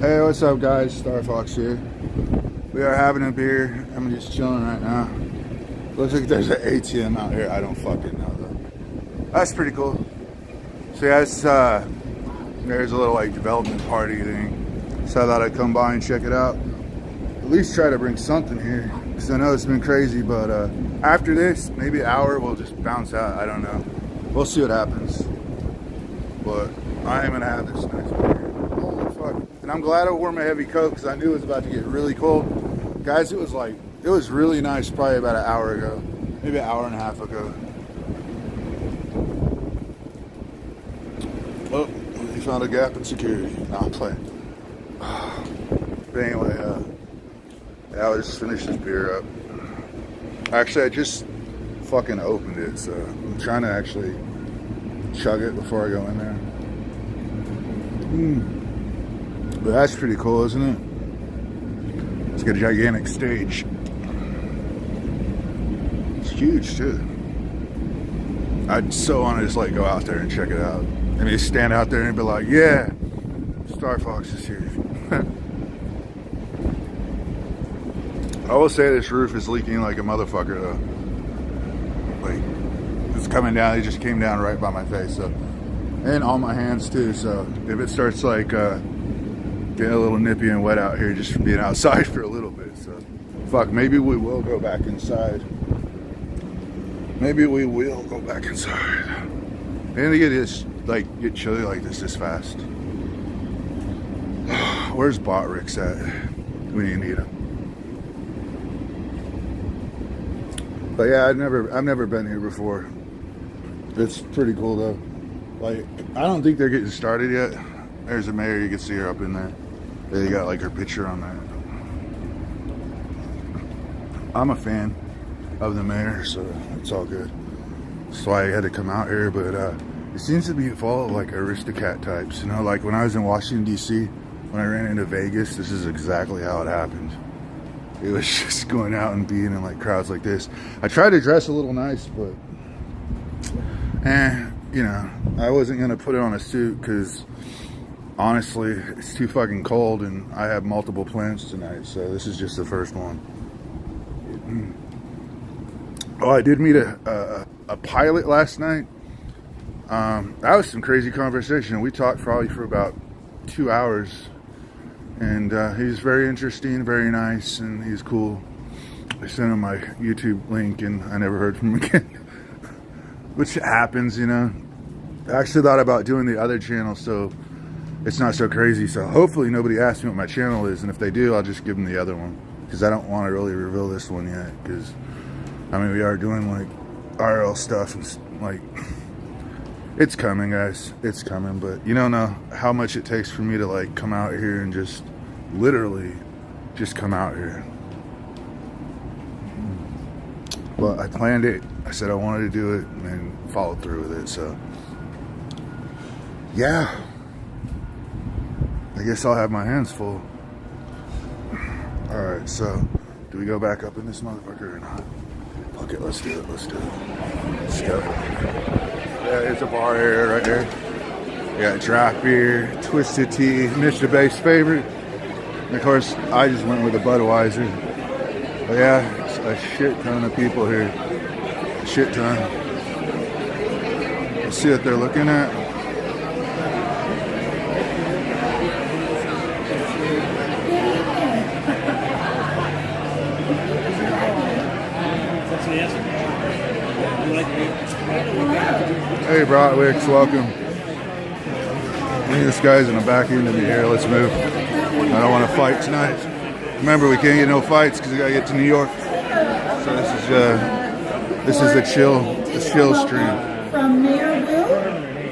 Hey, what's up, guys? Star Fox here. We are having a beer. I'm just chilling right now. Looks like there's an ATM out here. I don't fucking know though. That's pretty cool. So yeah, there's a little like development party thing. So I thought I'd come by and check it out. At least try to bring something here, because I know it's been crazy. But after this, maybe an hour, we'll just bounce out. I don't know. We'll see what happens. But I am gonna have this nice beer. Holy fuck. And I'm glad I wore my heavy coat because I knew it was about to get really cold. Guys, it was really nice probably about an hour ago. Maybe an hour and a half ago. Oh, he found a gap in security. No, I'm playing. But anyway, yeah, I'll just finish this beer up. Actually, I just fucking opened it, so I'm trying to actually chug it before I go in there. But that's pretty cool, isn't it? It's got a gigantic stage. It's huge too. I'd so want to just like go out there and check it out. I mean, stand out there and be like, yeah, Star Fox is here. I will say this roof is leaking like a motherfucker though. Like, it's coming down. It just came down right by my face, so, and on my hands too. So if it starts like getting a little nippy and wet out here just from being outside for a little bit, so fuck, maybe we will go back inside. Maybe we will go back inside. And to get chilly like this fast. Where's Botrix at when you need him? But yeah, I've never been here before. It's pretty cool though. Like, I don't think they're getting started yet. There's a mayor, you can see her up in there. They got like her picture on there. I'm a fan of the mayor, so it's all good. That's why I had to come out here, but it seems to be full of like Aristocat types. You know, like when I was in Washington, D.C., when I ran into Vegas, this is exactly how it happened. It was just going out and being in like crowds like this. I tried to dress a little nice, but you know, I wasn't gonna put it on a suit because honestly, it's too fucking cold and I have multiple plans tonight, so this is just the first one. Oh, I did meet a pilot last night. That was some crazy conversation. We talked probably for about 2 hours, and he's very interesting, very nice, and he's cool. I sent him my YouTube link and I never heard from him again. Which happens, you know. I actually thought about doing the other channel so it's not so crazy. So hopefully nobody asks me what my channel is, and if they do, I'll just give them the other one, because I don't want to really reveal this one yet, because I mean, we are doing like RL stuff and like, it's coming, guys. It's coming, but you don't know how much it takes for me to like come out here and just literally just come out here. But I planned it. I said I wanted to do it and followed through with it. So yeah, I guess I'll have my hands full. All right, so do we go back up in this motherfucker or not? Okay, let's do it. Let's go. Yeah, it's a bar area right there. Yeah, draft beer, twisted tea, Mr. Bass favorite. And of course, I just went with a Budweiser. But yeah, it's a shit ton of people here. A shit ton. Let's see what they're looking at. Hey, Brotwicks, welcome. This guy's in the back end of me here. Let's move. I don't want to fight tonight. Remember, we can't get no fights because we gotta get to New York. So this is a chill stream. From Mayor Wu,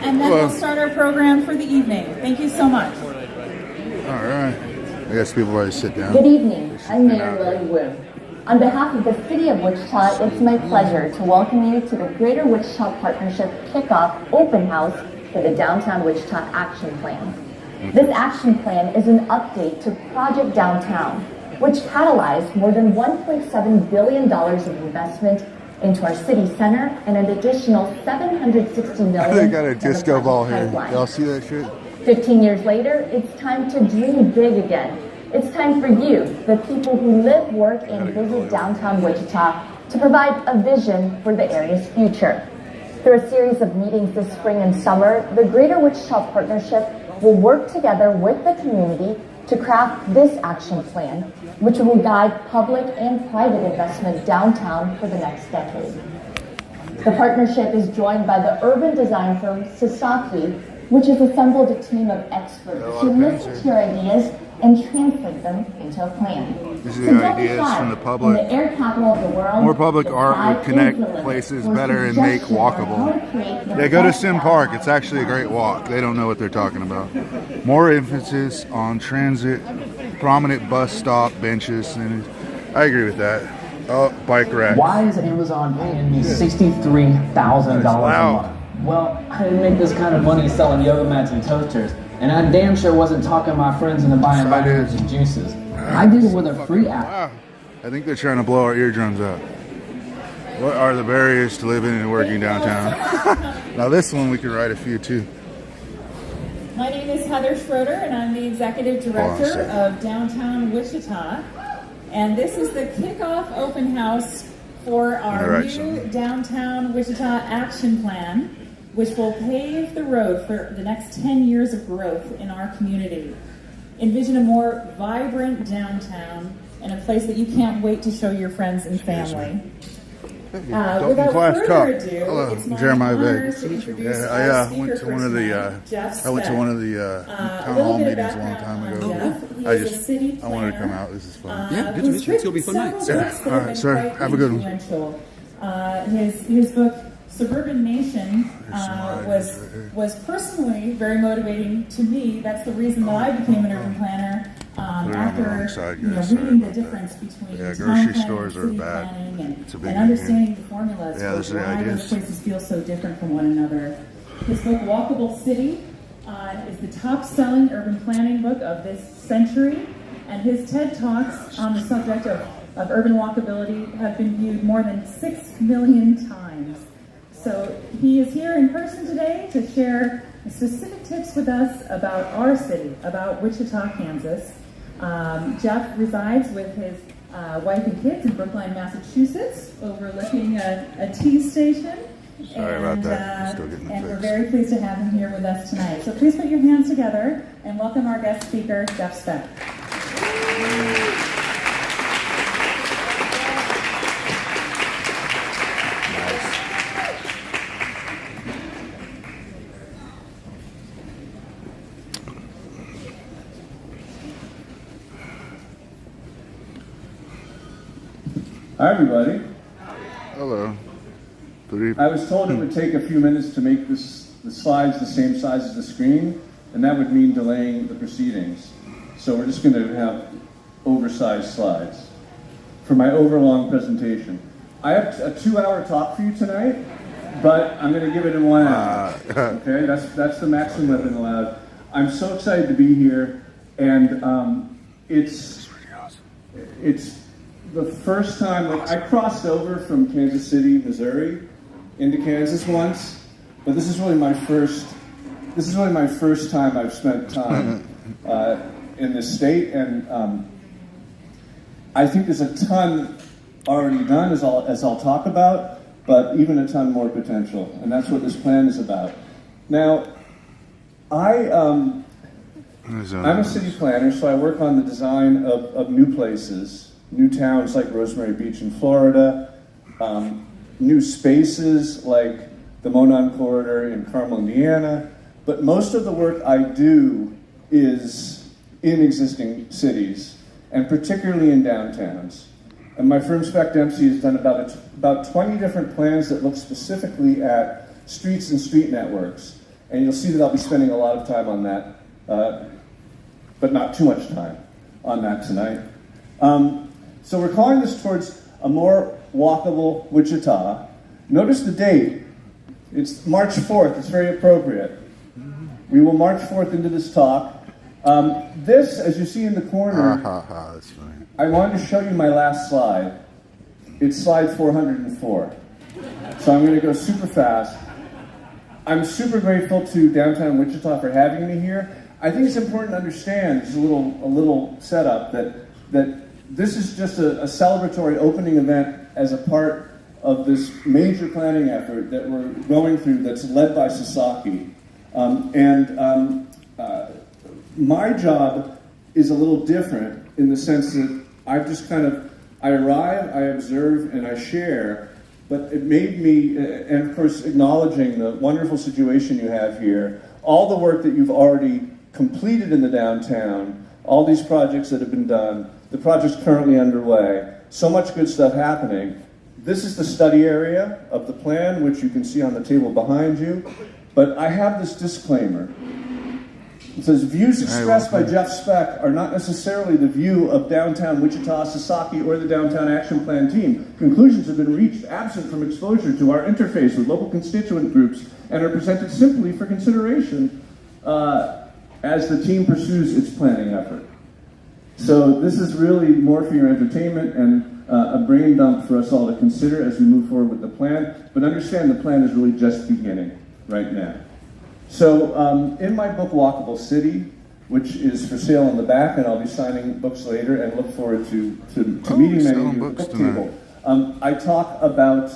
and then we'll start our program for the evening. Thank you so much. All right. I guess people already sit down. Good evening. I'm Mayor Lily Wu. On behalf of the City of Wichita, it's my pleasure to welcome you to the Greater Wichita Partnership Kickoff Open House for the Downtown Wichita Action Plan. This action plan is an update to Project Downtown, which catalyzed more than $1.7 billion of investment into our city center and an additional $760 million. They got a disco ball here. Y'all see that shit? 15 years later, it's time to dream big again. It's time for you, the people who live, work, and visit downtown Wichita, to provide a vision for the area's future. Through a series of meetings this spring and summer, the Greater Wichita Partnership will work together with the community to craft this action plan, which will guide public and private investment downtown for the next decade. The partnership is joined by the urban design firm Sasaki, which has assembled a team of experts who listen to your ideas and translate them into a plan. These are the ideas from the public. In the air capital of the world, More public the art sky would connect is the limit places for better and make suggestions on walkable. how to create the Yeah, go to best Sim downtown. Park. It's actually a great walk. They don't know what they're talking about. More emphasis on transit, prominent bus stop benches, and I agree with that. Oh, bike rack. Why is Amazon paying me $63,000 a loud. month? Well, I didn't make this kind of money selling yoga mats and toasters, and I damn sure wasn't talking my friends into buying Side vitamins is. and juices. I did it with a free app. Wow. I think they're trying to blow our eardrums out. What are the barriers to living and working downtown? Now this one we can write a few too. My name is Heather Schroeder, and I'm the Executive Director of Downtown Wichita. And this is the kickoff open house for our Alright, new so- Downtown Wichita Action Plan, which will pave the road for the next 10 years of growth in our community. Envision a more vibrant downtown and a place that you can't wait to show your friends and family. Without Class further Cup. ado, Hello, it's my Jeremiah honor Begg. to introduce Yeah, our I speaker went to for one of the tonight, Jeff I went to Speck. one of the A town little hall bit of meetings a long background time on ago. Jeff. He I is a just city I wanted to come planner, out. This is fun. Yeah, good to meet you. It's gonna be a fun night. Several Yeah. books that All have right, been sir. quite Have a good one. influential. His book Suburban Nation was personally very motivating to me. That's the reason that I became an urban planner. Put it on the After wrong side, guys. Sorry reading the about that. difference between Yeah, town grocery planning, stores are city bad. planning, It's a and big understanding the formulas Yeah, those for are the why ideas. those places feel so different from one another. His book Walkable City is the top-selling urban planning book of this century, and his TED Talks on the subject of urban walkability have been viewed more than 6 million times. So he is here in person today to share specific tips with us about our city, about Wichita, Kansas. Jeff resides with his wife and kids in Brookline, Massachusetts, overlooking a tea station. Sorry about that. I'm still getting it And we're fixed. very pleased to have him here with us tonight. So please put your hands together and welcome our guest speaker, Jeff Speck. Hi, everybody. Hello. Good evening. I was told it would take a few minutes to make the slides the same size as the screen, and that would mean delaying the proceedings. So we're just going to have oversized slides for my overlong presentation. I have a 2-hour talk for you tonight, but I'm going to give it in 1 hour. Okay, that's the maximum I've been allowed. I'm so excited to be here, and it's the first time, like, I crossed over from Kansas City, Missouri, into Kansas once, but this is really my first time I've spent time in this state, and I think there's a ton already done, as I'll talk about, but even a ton more potential, and that's what this plan is about. Now, I'm a city planner, so I work on the design of new places. New towns like Rosemary Beach in Florida, new spaces like the Monon Corridor in Carmel, Indiana. But most of the work I do is in existing cities, and particularly in downtowns. And my firm Speck Dempsey has done about 20 different plans that look specifically at streets and street networks. And you'll see that I'll be spending a lot of time on that, but not too much time on that tonight. So we're calling this towards a more walkable Wichita. Notice the date. It's March 4th. It's very appropriate. We will march forth into this talk. This, as you see in the corner, That's funny. I wanted to show you my last slide. It's slide 404. So I'm going to go super fast. I'm super grateful to Downtown Wichita for having me here. I think it's important to understand, just a little setup, that this is just a celebratory opening event as a part of this major planning effort that we're going through that's led by Sasaki. My job is a little different in the sense that I arrive, I observe, and I share, but it made me, and of course acknowledging the wonderful situation you have here, all the work that you've already completed in the downtown, all these projects that have been done, the projects currently underway, so much good stuff happening. This is the study area of the plan, which you can see on the table behind you, but I have this disclaimer. It says, views expressed by Jeff Speck are not necessarily the view of Downtown Wichita, Sasaki, or the Downtown Action Plan team. Conclusions have been reached absent from exposure to our interface with local constituent groups and are presented simply for consideration as the team pursues its planning effort. So this is really more for your entertainment and a brain dump for us all to consider as we move forward with the plan. But understand the plan is really just beginning right now. So in my book, Walkable City, which is for sale in the back, and I'll be signing books later and look forward to meeting many of you at the book table. I talk about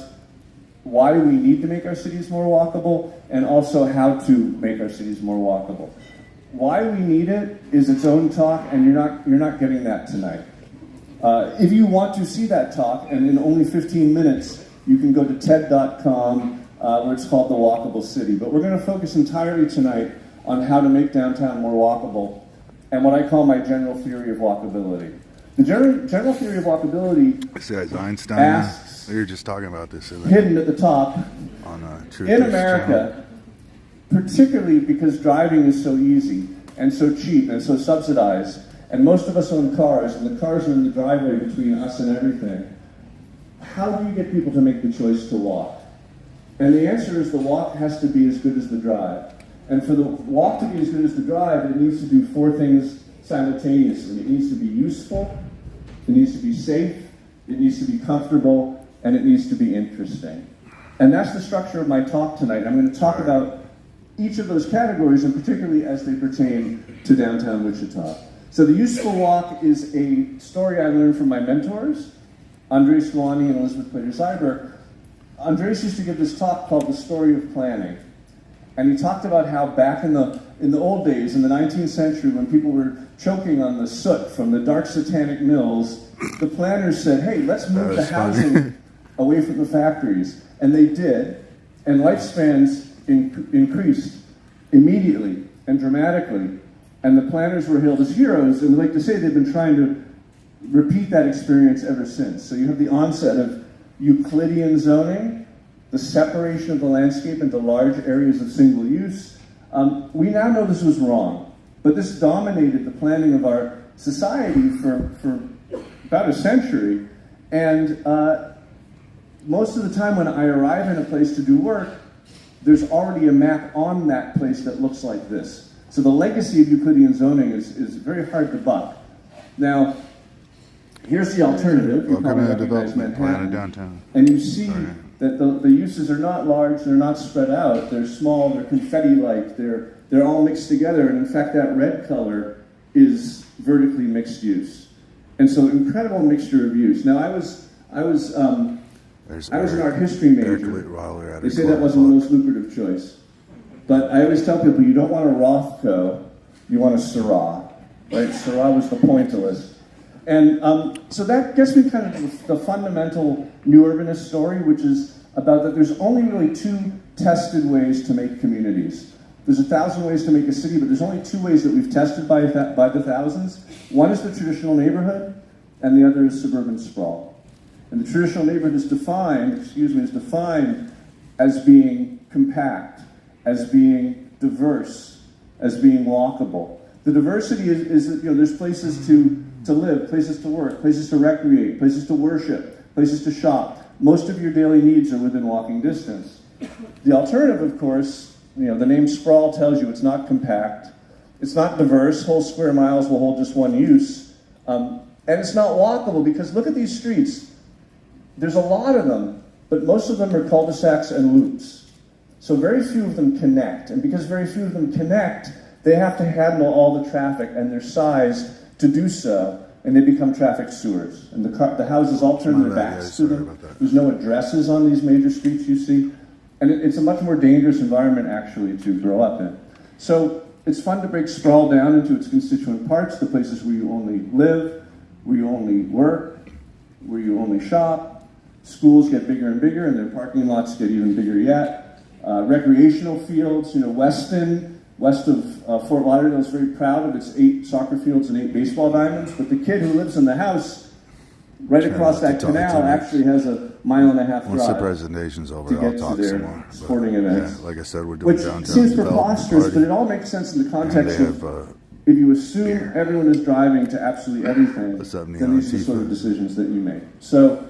why we need to make our cities more walkable and also how to make our cities more walkable. Why we need it is its own talk, and you're not getting that tonight. If you want to see that talk, and in only 15 minutes, you can go to TED.com, where it's called The Walkable City. But we're going to focus entirely tonight on how to make downtown more walkable and what I call my general theory of walkability. The general theory of walkability Besides Einstein, asks, we were just talking about this hidden at the top, on Truth in Is America, particularly because driving is so easy and so cheap and so subsidized, and most of us own cars, and the cars are in the driveway between us and everything, how do you get people to make the choice to walk? And the answer is the walk has to be as good as the drive. And for the walk to be as good as the drive, it needs to do four things simultaneously. It needs to be useful, it needs to be safe, it needs to be comfortable, and it needs to be interesting. And that's the structure of my talk tonight. I'm going to talk about each of those categories, and particularly as they pertain to downtown Wichita. So the useful walk is a story I learned from my mentors, Andres Luani and Elizabeth Plater-Zyberg. Andres used to give this talk called The Story of Planning. And he talked about how back in the old days, in the 19th century, when people were choking on the soot from the dark satanic mills, the planners said, hey, let's move the housing away from the factories. And they did. And lifespans increased immediately and dramatically. And the planners were hailed as heroes. And we like to say they've been trying to repeat that experience ever since. So you have the onset of Euclidean zoning, the separation of the landscape into large areas of single use. We now know this was wrong, but this dominated the planning of our society for about a century. And most of the time when I arrive in a place to do work, there's already a map on that place that looks like this. So the legacy of Euclidean zoning is very hard to buck. Now, here's the alternative. Welcome to the recognize development plan of Manhattan. downtown. And you see that the uses are not large, they're not spread out, they're small, they're confetti-like, they're all mixed together, and in fact that red color is vertically mixed use. And so incredible mixture of use. Now I was an art history major. They say that wasn't the most lucrative choice. But I always tell people you don't want a Rothko, you want a Syrah. Right? Syrah was the pointillist. And so that gets me kind of the fundamental new urbanist story, which is about that there's only really two tested ways to make communities. There's 1,000 ways to make a city, but there's only two ways that we've tested by the thousands. One is the traditional neighborhood, and the other is suburban sprawl. And the traditional neighborhood is defined as being compact, as being diverse, as being walkable. The diversity is that there's places to live, places to work, places to recreate, places to worship, places to shop. Most of your daily needs are within walking distance. The alternative, of course, the name sprawl tells you it's not compact, it's not diverse, whole square miles will hold just one use, and it's not walkable because look at these streets. There's a lot of them, but most of them are cul-de-sacs and loops. So very few of them connect, and because very few of them connect, they have to handle all the traffic, and they're sized to do so, and they become traffic sewers. And the houses all turn their backs to them. There's no addresses on these major streets you see. And it's a much more dangerous environment, actually, to grow up in. So it's fun to break sprawl down into its constituent parts, the places where you only live, where you only work, where you only shop. Schools get bigger and bigger, and their parking lots get even bigger yet. Recreational fields, Weston, west of Fort Lauderdale, is very proud of its 8 soccer fields and 8 baseball diamonds, but the kid who lives in the house right across that canal actually has a 1.5 mile drive. Once the presentation's over, I'll talk some more. Sporting events. Yeah, like I said, we're doing Which downtown seems development preposterous, party. but it all makes sense in the context They of have, if you assume everyone is driving to absolutely everything, What's up, then Neon these are the sort of Tifa? decisions that you make. So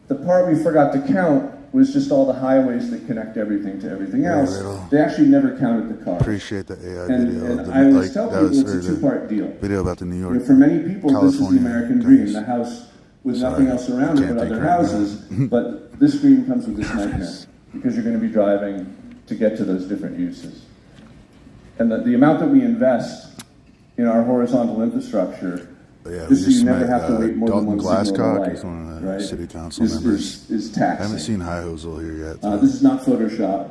the part we forgot to count was just all the highways that connect everything to everything else. Riddle. They actually never counted the cars. Appreciate the AI video. And of the, I always like, tell that people was it's a for the two-part deal. video about the New York. For many people, this is the California American things. dream, the house with Sorry, nothing else around it can't but think other right now. houses. But this dream comes with this nightmare because you're going to be driving to get to those different uses. And the amount that we invest in our horizontal infrastructure, Yeah, we just so you just never met have to wait more Dalton than one signal Glasscock. of light, He's one of the right, city council members. is I taxing. haven't seen High Hosel here yet. This is not Photoshop.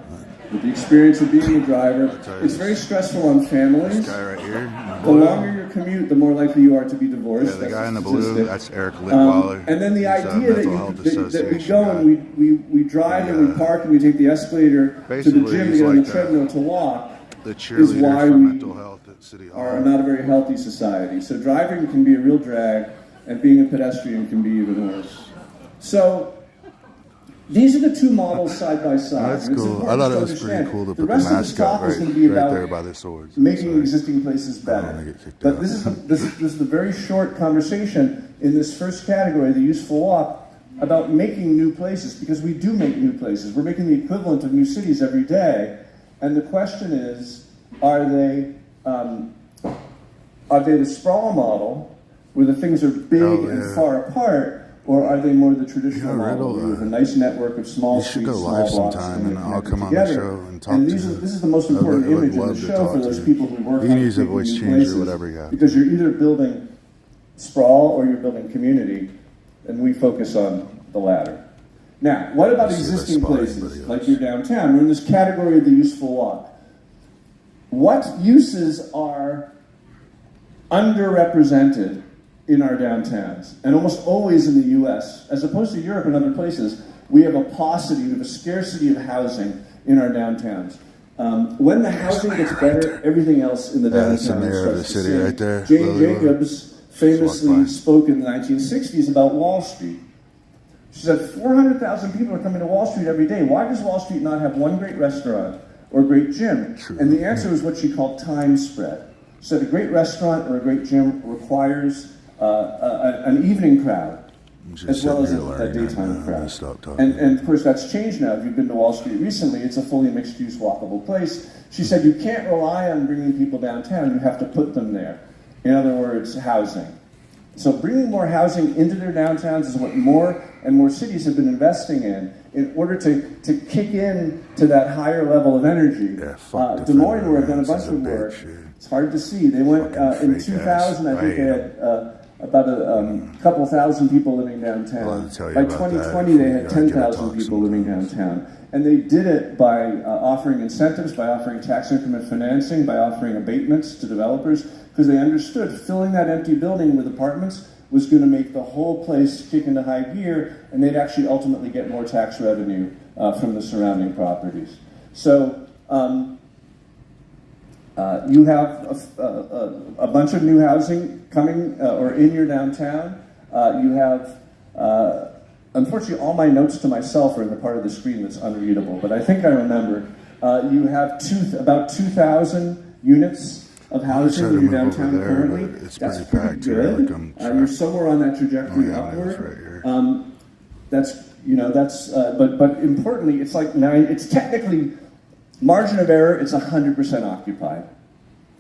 But the experience of being a driver, tell you it's very stressful on families. This guy right here. The longer your commute, the more likely you are to be divorced. Yeah, the That's guy in the statistic. blue, that's Eric Litwaller. And then the He's a idea that, mental health that we association go guy. and we drive and we park and we take the escalator to the Basically, gym to he's get on like the treadmill to walk The is cheerleader why for we mental health at City Hall. are not a very healthy society. So driving can be a real drag, and being a pedestrian can be even worse. So these are the two models side by side. That's and it's cool. I important thought to it was pretty understand. cool to The put the rest of this mascot talk is right, going to be right about there by the swords. making Sorry. existing places I don't better. wanna get kicked But out. this is the very short conversation in this first category, the useful walk, about making new places, because we do make new places. We're making the equivalent of new cities every day. And the question is, are they the sprawl model, where the things are big and far apart, or are they more the traditional model with a nice network of small You should streets, go small live blocks, sometime, and and they're I'll connected come on the together? show and talk And to this you. is the most I would- important I would image in the love to show talk for to those you. people who work You can on use a making voice new changer, places, whatever you have. because you're either building sprawl or you're building community, and we focus on the latter. Now, what about This is the existing spotting places, videos. like your downtown? We're in this category of the useful walk. What uses are underrepresented in our downtowns? And almost always in the US, as opposed to Europe and other places, we have a paucity, we have a scarcity of housing in our downtowns. When the housing gets better, everything else in the that's the downtown mayor of the starts to city sing. right there, Jane Lily Moore. Jacobs famously by. spoke in the 1960s about Wall Street. She said 400,000 people are coming to Wall Street every day. Why does Wall Street not have one great restaurant or great gym? True. And the answer was what she called time spread. She said a great restaurant or a great gym requires an evening crowd Just as well as sitting here a learning right daytime now. I'm crowd. gonna stop talking. And of course that's changed now. If you've been to Wall Street recently, it's a fully mixed-use walkable place. She said you can't rely on bringing people downtown, you have to put them there. In other words, housing. So bringing more housing into their downtowns is what more and more cities have been investing in order to kick in to that higher level of energy. Yeah, fuck Des Moines, Defender where I've done a Rants bunch is of a work, bitch, dude. it's hard to see. They went Fucking in fake 2000, ass. I think I they hate had about a couple thousand people living I'll downtown. have to tell you By about that 2020, if they we had gotta get a 10,000 talk people living sometimes. downtown. And they did it by offering incentives, by offering tax increment financing, by offering abatements to developers, because they understood filling that empty building with apartments was going to make the whole place kick into high gear, and they'd actually ultimately get more tax revenue from the surrounding properties. So you have a bunch of new housing coming or in your downtown. You have, unfortunately, all my notes to myself are in the part of the screen that's unreadable, but I think I remember. You have about 2,000 units of housing try in to your move over downtown there, currently. but it's That's pretty pretty packed here. good. Like, I'm You're trapped. somewhere on that trajectory Oh, yeah, upward. that's right here. But importantly, it's like it's technically margin of error. It's 100% occupied.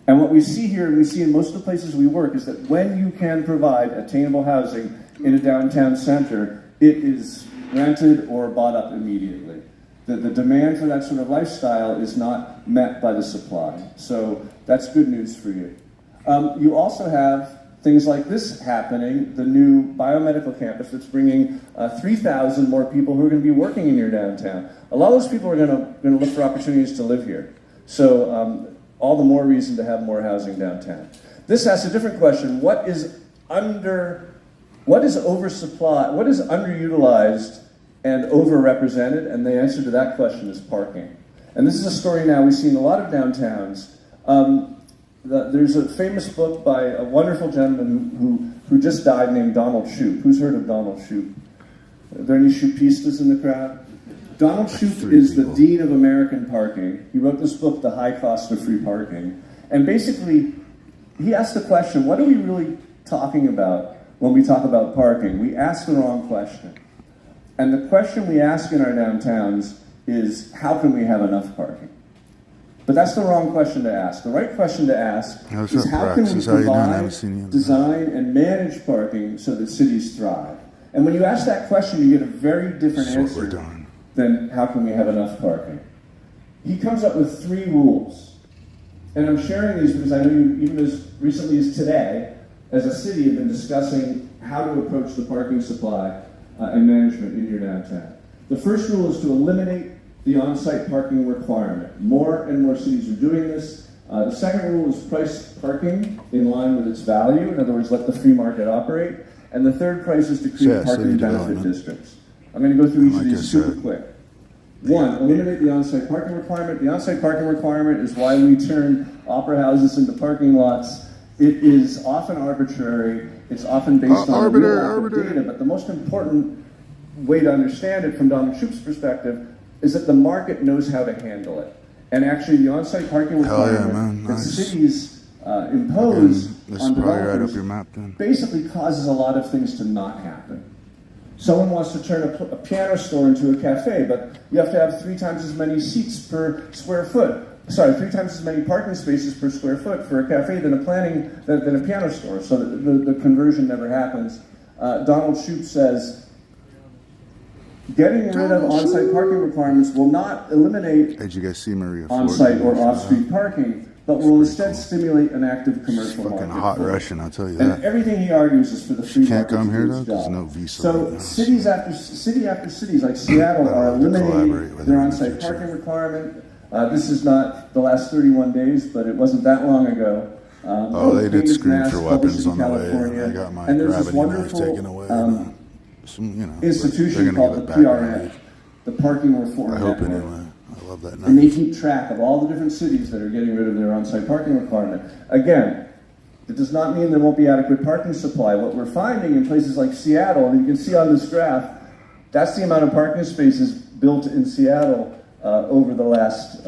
And what we see here, and we see in most of the places we work, is that when you can provide attainable housing in a downtown center, it is rented or bought up immediately. The demand for that sort of lifestyle is not met by the supply. So that's good news for you. You also have things like this happening, the new biomedical campus that's bringing 3,000 more people who are going to be working in your downtown. A lot of those people are going to look for opportunities to live here. So all the more reason to have more housing downtown. This asks a different question. What is oversupply, what is underutilized and overrepresented? And the answer to that question is parking. And this is a story now we see in a lot of downtowns. There's a famous book by a wonderful gentleman who just died named Donald Shoup. Who's heard of Donald Shoup? Are there any Shoupistas in the crowd? Donald Shoup is the dean of American parking. He wrote this book, The High Cost of Free Parking. And basically, he asked the question, what are we really talking about when we talk about parking? We ask the wrong question. And the question we ask in our downtowns is, how can we have enough parking? But that's the wrong question to ask. The right question to ask is, how can we provide, design, and manage parking so that cities thrive? And when you ask that question, you get a very different answer than how can we have enough parking. He comes up with 3 rules. And I'm sharing these because I know you, even as recently as today, as a city, have been discussing how to approach the parking supply and management in your downtown. The first rule is to eliminate the on-site parking requirement. More and more cities are doing this. The second rule is price parking in line with its value. In other words, let the free market operate. And the third price is to create parking benefit districts. I'm going to go through each of these super quick. 1, eliminate the on-site parking requirement. The on-site parking requirement is why we turn opera houses into parking lots. It is often arbitrary. It's often based on real lack of data. But the most important way to understand it from Donald Shoup's perspective is that the market knows how to handle it. And actually, the on-site parking requirement that cities impose on developers basically causes a lot of things to not happen. Someone wants to turn a piano store into a cafe, but you have to have 3 times as many seats per square foot. Sorry, 3 times as many parking spaces per square foot for a cafe than a piano store. So the conversion never happens. Donald Shoup says, getting rid of on-site parking requirements will not eliminate on-site or off-street parking, but will instead stimulate an active commercial market. Fucking hot Russian, I'll tell you and that. everything he argues is for the free market. Can't come here though. There's There's no visa. So city after cities like Seattle are eliminating their on-site parking requirement. This is not the last 31 days, but it wasn't that long ago. They did scream for weapons on the way. I got my and there's this gravity knife wonderful taken away. institution called the PRN, the Parking Reform I hope Network. anyway. I love that And they knife. keep track of all the different cities that are getting rid of their on-site parking requirement. Again, it does not mean there won't be adequate parking supply. What we're finding in places like Seattle, and you can see on this graph, that's the amount of parking spaces built in Seattle over the last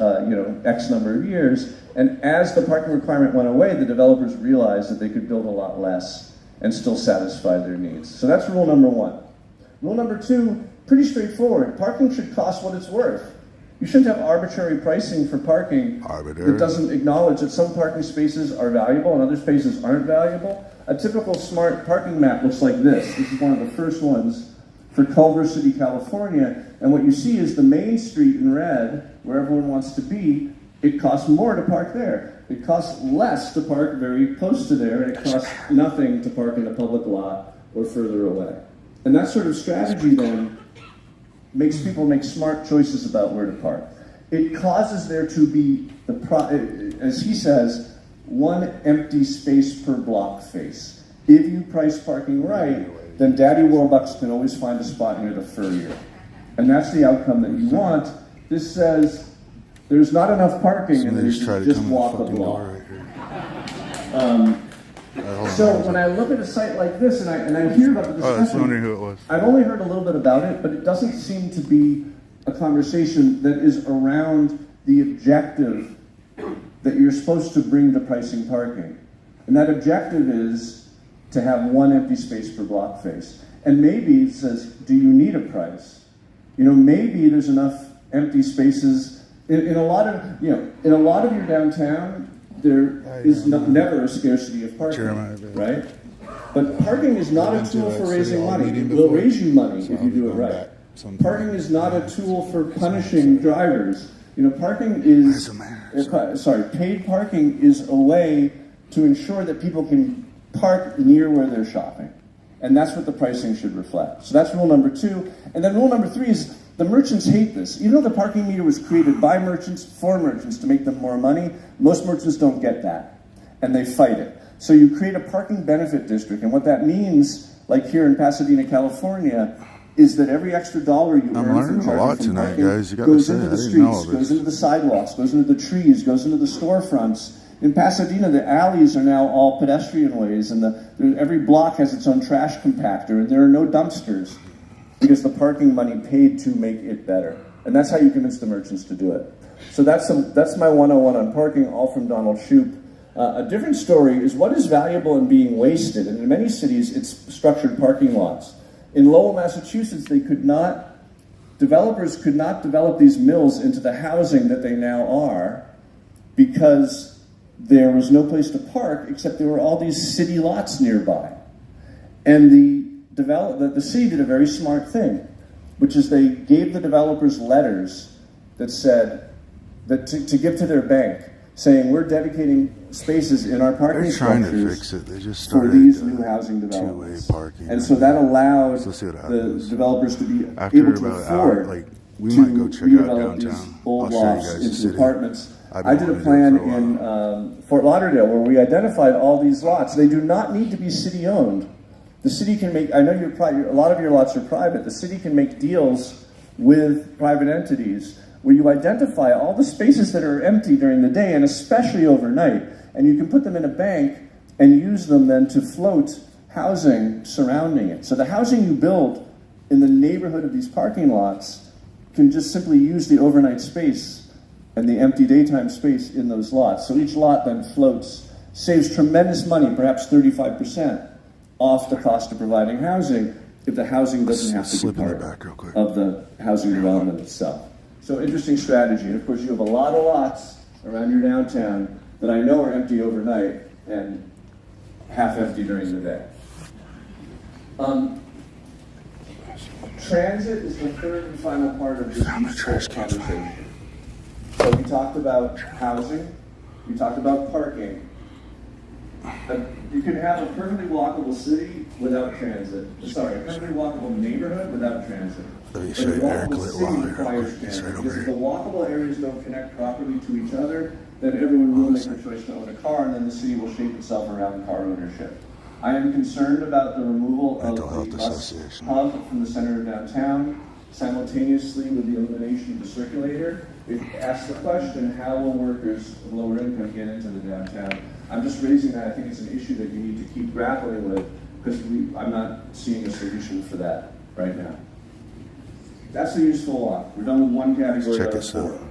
X number of years. And as the parking requirement went away, the developers realized that they could build a lot less and still satisfy their needs. So that's rule number 1. Rule number 2, pretty straightforward. Parking should cost what it's worth. You shouldn't have arbitrary pricing for parking that doesn't acknowledge that some parking spaces are valuable and other spaces aren't valuable. A typical smart parking map looks like this. This is one of the first ones for Culver City, California. And what you see is the main street in red, where everyone wants to be, it costs more to park there. It costs less to park very close to there, and it costs nothing to park in a public lot or further away. And that sort of strategy then makes people make smart choices about where to park. It causes there to be, as he says, 1 empty space per block face. If you price parking right, then Daddy Warbucks can always find a spot near the Furrier. And that's the outcome that you want. This says there's not enough parking and then you just walk a block. So when I look at a site like this and I hear about the discussion, I was wondering who it was. I've only heard a little bit about it, but it doesn't seem to be a conversation that is around the objective that you're supposed to bring to pricing parking. And that objective is to have 1 empty space per block face. And maybe it says, do you need a price? Maybe there's enough empty spaces in a lot of your downtown. There is never a scarcity of parking, right? But parking is not a tool for raising money. It will raise you money if you do it right. Sometimes. Parking is not a tool for punishing drivers. You know, parking is, As a matter. paid parking is a way to ensure that people can park near where they're shopping. And that's what the pricing should reflect. So that's rule number 2. And then rule number 3 is the merchants hate this. Even though the parking meter was created by merchants, for merchants, to make them more money, most merchants don't get that. And they fight it. So you create a parking benefit district. And what that means, like here in Pasadena, California, is that every extra dollar you I'm earn learning from a lot charging from tonight, parking guys. You gotta goes say, into I the didn't know all streets, this. goes into the sidewalks, goes into the trees, goes into the storefronts. In Pasadena, the alleys are now all pedestrian ways, and every block has its own trash compactor, and there are no dumpsters because the parking money paid to make it better. And that's how you convince the merchants to do it. So that's my 101 on parking, all from Donald Shoup. A different story is what is valuable and being wasted. And in many cities, it's structured parking lots. In Lowell, Massachusetts, developers could not develop these mills into the housing that they now are because there was no place to park except there were all these city lots nearby. And the city did a very smart thing, which is they gave the developers letters that said, to give to their bank, saying we're dedicating spaces in our parking They're trying to structures fix it. They just for started these new housing two-way developments. parking. And so that allowed So let's see what the happens. developers to be After able to about an hour, afford like, we to might go check out redevelop these downtown. old I'll show you lofts guys the into city. apartments. I've I been did a wanting to do it plan for a in Fort Lauderdale where we identified all these lots. They do not need to be city-owned. The city can make, I know a lot of your lots are private, the city can make deals with private entities where you identify all the spaces that are empty during the day and especially overnight, and you can put them in a bank and use them then to float housing surrounding it. So the housing you build in the neighborhood of these parking lots can just simply use the overnight space and the empty daytime space in those lots. So each lot then floats, saves tremendous money, perhaps 35%, off the cost of providing housing if the housing doesn't have to be Slip in the part back real quick. of the housing development itself. So interesting strategy. And of course you have a lot of lots around your downtown that I know are empty overnight and half empty during the day. Transit is the third and final part of this trash useful cans. conversation. So we talked about housing, we talked about parking. You can have a perfectly walkable city without transit. Sorry, a perfectly walkable neighborhood without transit. Let me But show a you Eric walkable Lit city Wall here. requires It's transit. right over Because if here. the walkable areas don't connect properly to each other, then everyone will make a choice to own a car, and then the city will shape itself around car ownership. I am concerned about the removal Mental of Health the bus Association. hub from the center of downtown, simultaneously with the elimination of the circulator. It asks the question, how will workers of lower income get into the downtown? I'm just raising that. I think it's an issue that you need to keep grappling with because I'm not seeing a solution for that right now. That's the useful walk. We're done with one category Check out of this four. out.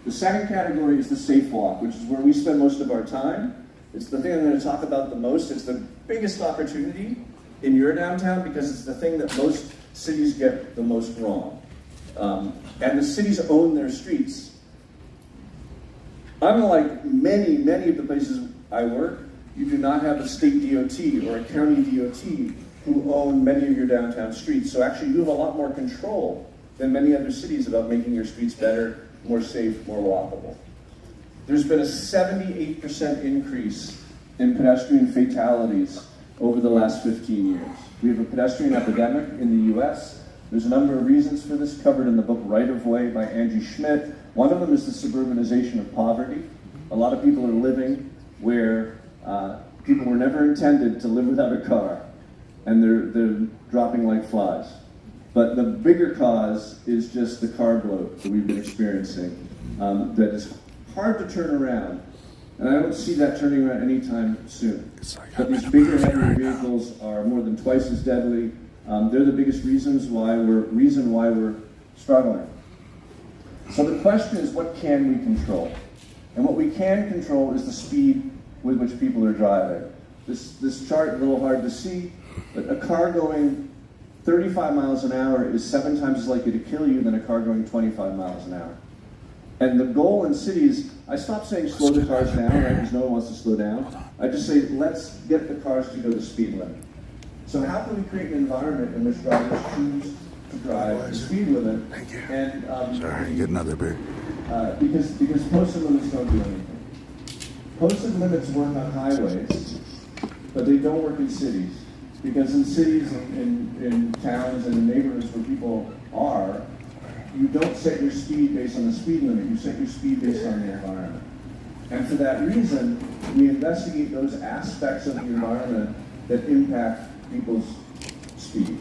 The second category is the safe walk, which is where we spend most of our time. It's the thing I'm going to talk about the most. It's the biggest opportunity in your downtown because it's the thing that most cities get the most wrong. And the cities own their streets. Unlike many of the places I work, you do not have a state DOT or a county DOT who own many of your downtown streets. So actually you have a lot more control than many other cities about making your streets better, more safe, more walkable. There's been a 78% increase in pedestrian fatalities over the last 15 years. We have a pedestrian epidemic in the US. There's a number of reasons for this covered in the book Right of Way by Angie Schmidt. One of them is the suburbanization of poverty. A lot of people are living where people were never intended to live without a car, and they're dropping like flies. But the bigger cause is just the car bloat that we've been experiencing that is hard to turn around. And I don't see that turning around anytime soon. But these bigger, heavier vehicles are more than twice as deadly. They're the biggest reason why we're struggling. So the question is, what can we control? And what we can control is the speed with which people are driving. This chart, a little hard to see, but a car going 35 miles an hour is 7 times as likely to kill you than a car going 25 miles an hour. And the goal in cities, I stopped saying slow the cars down, right, because no one wants to slow down. I just say, let's get the cars to go the speed limit. So how can we create an environment in which drivers choose to drive the speed limit. Thank you. And Sorry, get another beer. because posted limits don't do anything. Posted limits work on highways, but they don't work in cities. Because in cities and in towns and in neighborhoods where people are, you don't set your speed based on the speed limit, you set your speed based on the environment. And for that reason, we investigate those aspects of the environment that impact people's speed.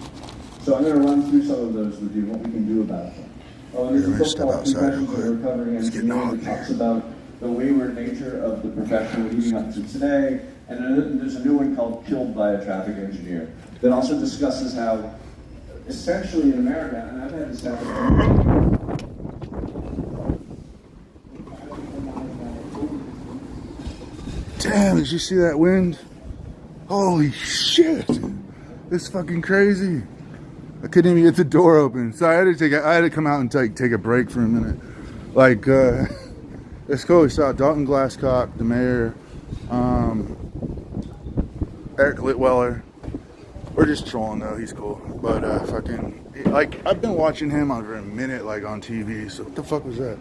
So I'm going to run through some of those with you, what we can do about them. Oh, and there's a book called Confessions of a Recovering Engineer that talks about the wayward nature of the profession leading up to today. And then there's a new one called Killed by a Traffic Engineer that also discusses how, essentially in America, and I've had this happen. Damn, did you see that wind? Holy shit. It's fucking crazy. I couldn't even get the door open. So I had to come out and take a break for a minute. Like, it's cool. We saw Dalton Glasscock, the mayor, Eric Litweller. We're just trolling though, he's cool. But like, I've been watching him over a minute, like on TV. So what the fuck was that?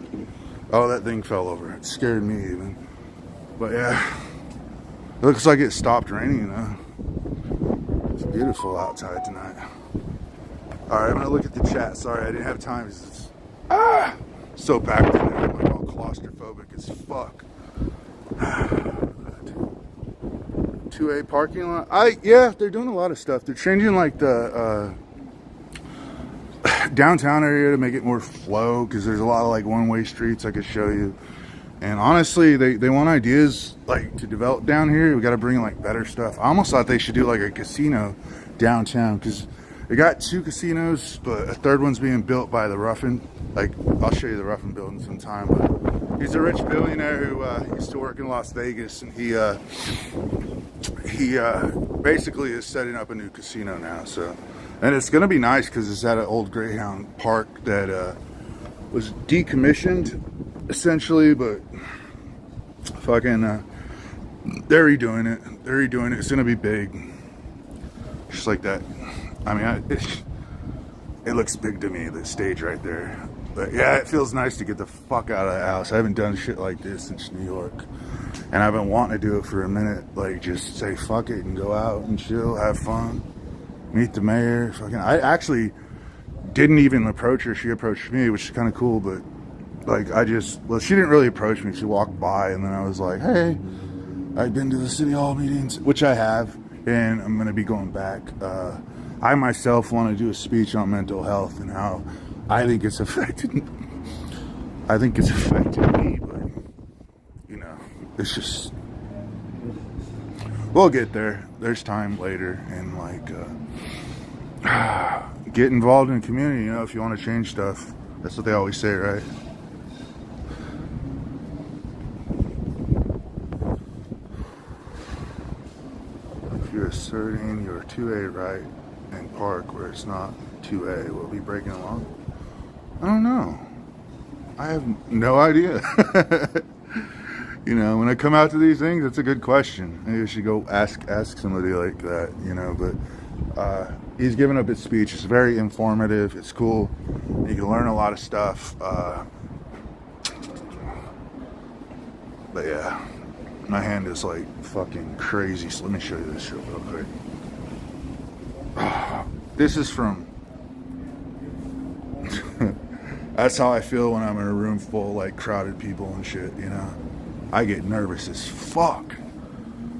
Oh, that thing fell over. It scared me even. But yeah, it looks like it stopped raining though. It's beautiful outside tonight. All right, I'm gonna look at the chat. Sorry, I didn't have time. It's so packed in there. I'm like all claustrophobic as fuck. 2A parking lot. Yeah, they're doing a lot of stuff. They're changing like the downtown area to make it more flow because there's a lot of like one-way streets I could show you. And honestly, they want ideas like to develop down here. We got to bring like better stuff. I almost thought they should do like a casino downtown because they got 2 casinos, but a third one's being built by the Ruffin. Like, I'll show you the Ruffin building sometime. But he's a rich billionaire who used to work in Las Vegas, and he basically is setting up a new casino now. So, and it's gonna be nice because it's at an old Greyhound park that was decommissioned essentially, but fucking they're redoing it. They're redoing it. It's gonna be big, just like that. I mean, it looks big to me, the stage right there. But yeah, it feels nice to get the fuck out of the house. I haven't done shit like this since New York. And I've been wanting to do it for a minute. Like, just say fuck it and go out and chill, have fun, meet the mayor. Fucking, I actually didn't even approach her. She approached me, which is kind of cool. But, like, she didn't really approach me. She walked by, and then I was like, hey, I've been to the city hall meetings, which I have, and I'm going to be going back. I myself want to do a speech on mental health and how I think it's affected me, but, you know, it's just, we'll get there. There's time later, and like, get involved in the community, you know, if you want to change stuff. That's what they always say, right? If you're asserting your 2A right and park where it's not 2A, will it be breaking along? I don't know. I have no idea. You know, when I come out to these things, it's a good question. Maybe I should go ask somebody like that, you know, but he's giving up his speech. It's very informative. It's cool. You can learn a lot of stuff. But yeah, my hand is like fucking crazy. So let me show you this shit real quick. This is from that's how I feel when I'm in a room full of like crowded people and shit, you know. I get nervous as fuck.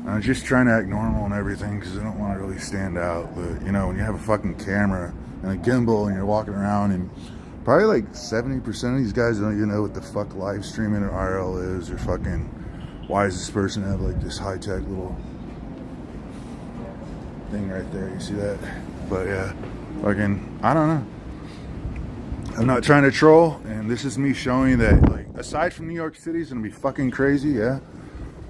I'm just trying to act normal and everything because I don't want to really stand out. But you know, when you have a fucking camera and a gimbal and you're walking around, and probably like 70% of these guys don't even know what the fuck live streaming or IRL is, or fucking why does this person have like this high-tech little thing right there, you see that? But yeah, fucking, I don't know. I'm not trying to troll, and this is me showing that, like, aside from New York City, it's gonna be fucking crazy, yeah,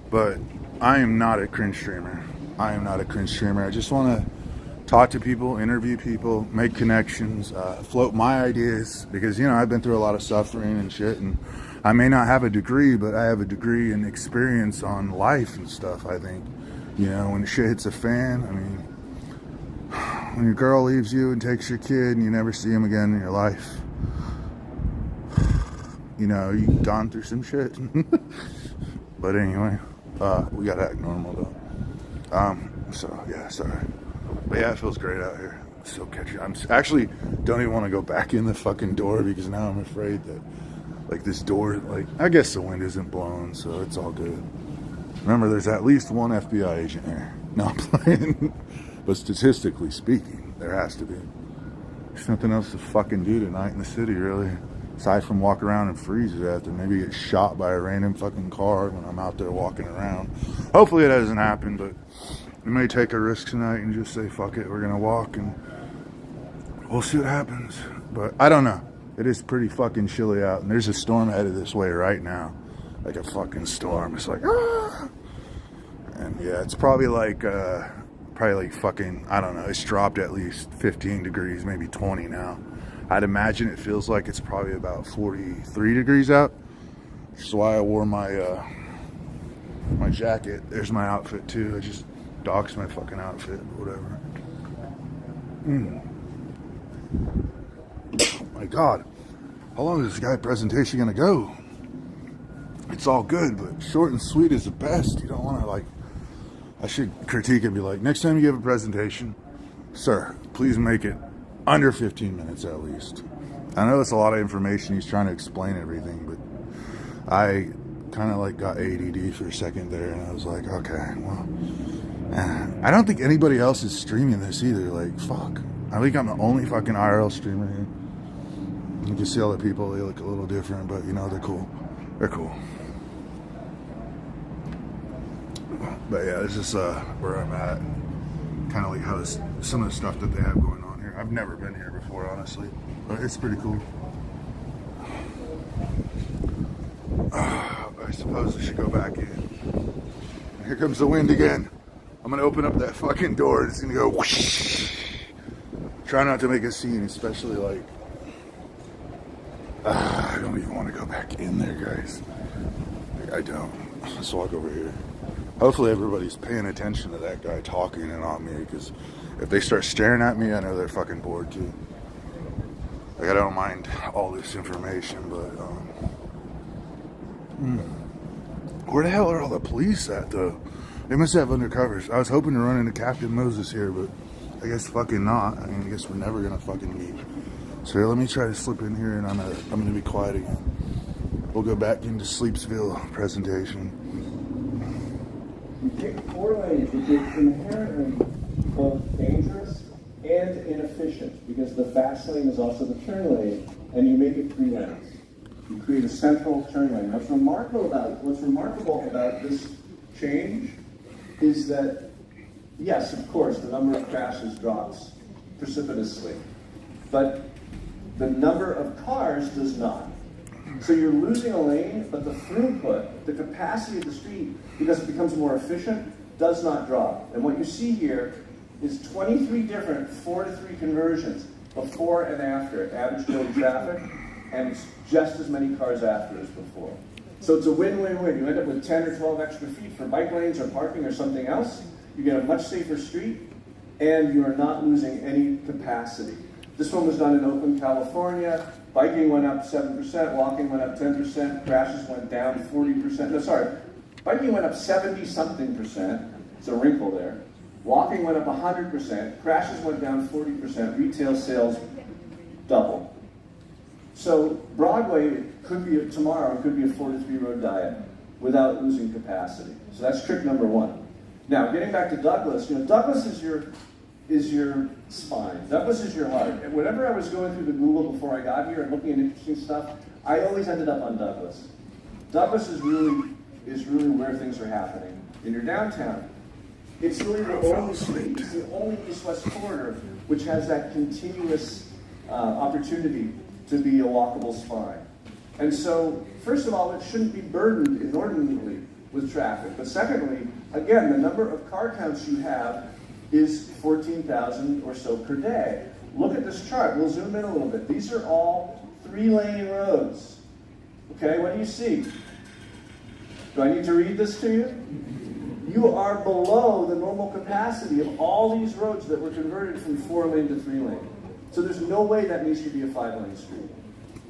but I am not a cringe streamer. I am not a cringe streamer. I just want to talk to people, interview people, make connections, float my ideas, because, you know, I've been through a lot of suffering and shit, and I may not have a degree, but I have a degree in experience on life and stuff, I think. You know, when shit hits a fan, I mean, when your girl leaves you and takes your kid and you never see him again in your life. You know, you've gone through some shit. But anyway, we gotta act normal though. So yeah, sorry. But yeah, it feels great out here. So catchy. I'm actually don't even want to go back in the fucking door because now I'm afraid that like this door, like I guess the wind isn't blowing, so it's all good. Remember, there's at least one FBI agent here. No, I'm playing. But statistically speaking, there has to be. There's nothing else to fucking do tonight in the city, really. Aside from walk around and freeze to death and maybe get shot by a random fucking car when I'm out there walking around. Hopefully it doesn't happen, but we may take a risk tonight and just say, fuck it, we're gonna walk and we'll see what happens. But I don't know. It is pretty fucking chilly out and there's a storm headed this way right now. Like a fucking storm. It's like, ah! And yeah, it's probably like fucking, I don't know, it's dropped at least 15 degrees, maybe 20 now. I'd imagine it feels like it's probably about 43 degrees out. That's why I wore my my jacket. There's my outfit too. I just doxed my fucking outfit, whatever. Oh my God. How long is this guy presentation gonna go? It's all good, but short and sweet is the best. You don't want to like, I should critique and be like, next time you give a presentation, sir, please make it under 15 minutes at least. I know it's a lot of information. He's trying to explain everything, but I kind of like got ADD for a second there, and I was like, okay, well, I don't think anybody else is streaming this either. Like, fuck. I think I'm the only fucking IRL streamer here. You can see all the people, they look a little different, but you know, they're cool. They're cool. But yeah, this is where I'm at. Kind of like how some of the stuff that they have going on here. I've never been here before, honestly, but it's pretty cool. I suppose I should go back in. Here comes the wind again. I'm gonna open up that fucking door and it's gonna go whoosh. Try not to make a scene, especially like, I don't even want to go back in there, guys. I don't. Let's walk over here. Hopefully everybody's paying attention to that guy talking and on me, because if they start staring at me, I know they're fucking bored too. Like, I don't mind all this information, but where the hell are all the police at though? They must have undercovers. I was hoping to run into Captain Moses here, but I guess fucking not. I mean, I guess we're never gonna fucking meet. So here, let me try to slip in here and I'm gonna be quiet again. We'll go back into Sleepsville presentation. You pick 4 lanes, which is inherently both dangerous and inefficient, because the fast lane is also the turn lane, and you make it 3 lanes. You create a central turn lane. What's remarkable about this change is that, yes, of course, the number of crashes drops precipitously, but the number of cars does not. So you're losing a lane, but the throughput, the capacity of the street, because it becomes more efficient, does not drop. And what you see here is 23 different 4-to-3 conversions before and after average daily traffic, and it's just as many cars after as before. So it's a win-win-win. You end up with 10 or 12 extra feet for bike lanes or parking or something else. You get a much safer street, and you are not losing any capacity. This one was done in Oakland, California. Biking went up 7%, walking went up 10%, crashes went down 40%. No, sorry. Biking went up 70-something%. It's a wrinkle there. Walking went up 100%, crashes went down 40%, retail sales double. So Broadway could be, tomorrow, it could be a 4-to-3 road diet without losing capacity. So that's trick number 1. Now, getting back to Douglas, Douglas is your spine. Douglas is your heart. And whenever I was going through the Google before I got here and looking at interesting stuff, I always ended up on Douglas. Douglas is really where things are happening in your downtown. It's really the only street, it's the only east-west corridor which has that continuous opportunity to be a walkable spine. And so, first of all, it shouldn't be burdened inordinately with traffic. But secondly, again, the number of car counts you have is 14,000 or so per day. Look at this chart. We'll zoom in a little bit. These are all 3-lane roads. Okay, what do you see? Do I need to read this to you? you are below the normal capacity of all these roads that were converted from 4-lane to 3-lane. So there's no way that needs to be a 5-lane street.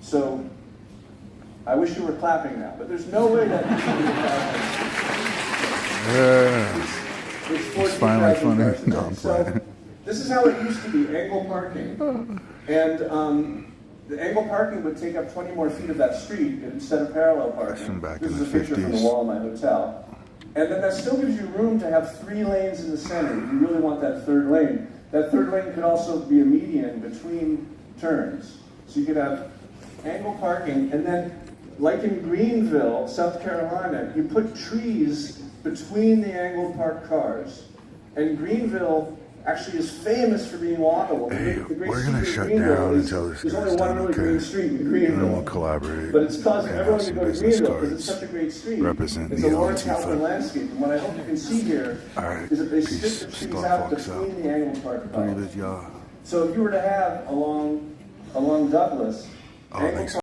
So I wish you were clapping now, but there's no way that needs to be a 5-lane street. It's finally funny. No, I'm So playing. this is how it used to be, angle parking. And the angle parking would take up 20 more feet of that street instead of parallel parking. From back This in is the a picture from the 50s. wall of my hotel. And then that still gives you room to have 3 lanes in the center if you really want that 3rd lane. That 3rd lane could also be a median between turns. So you could have angle parking, and then like in Greenville, South Carolina, you put trees between the angled parked cars. And Greenville actually is famous for being walkable. Hey, The great we're gonna secret of shut Greenville down is until this there's guy's only one done, really okay? green street in And Greenville. then we'll collaborate. But it's causing and everyone have to some go to business Greenville because it's cards such a great street. representing It's the a Lawrence Antifa. Houston landscape. And what I hope you can see here All right, is that they peace. stick the trees Spark out Fox between out. the angled parked cars. Breathe it, y'all. So if you were to have along Douglas, Oh, angled thanks.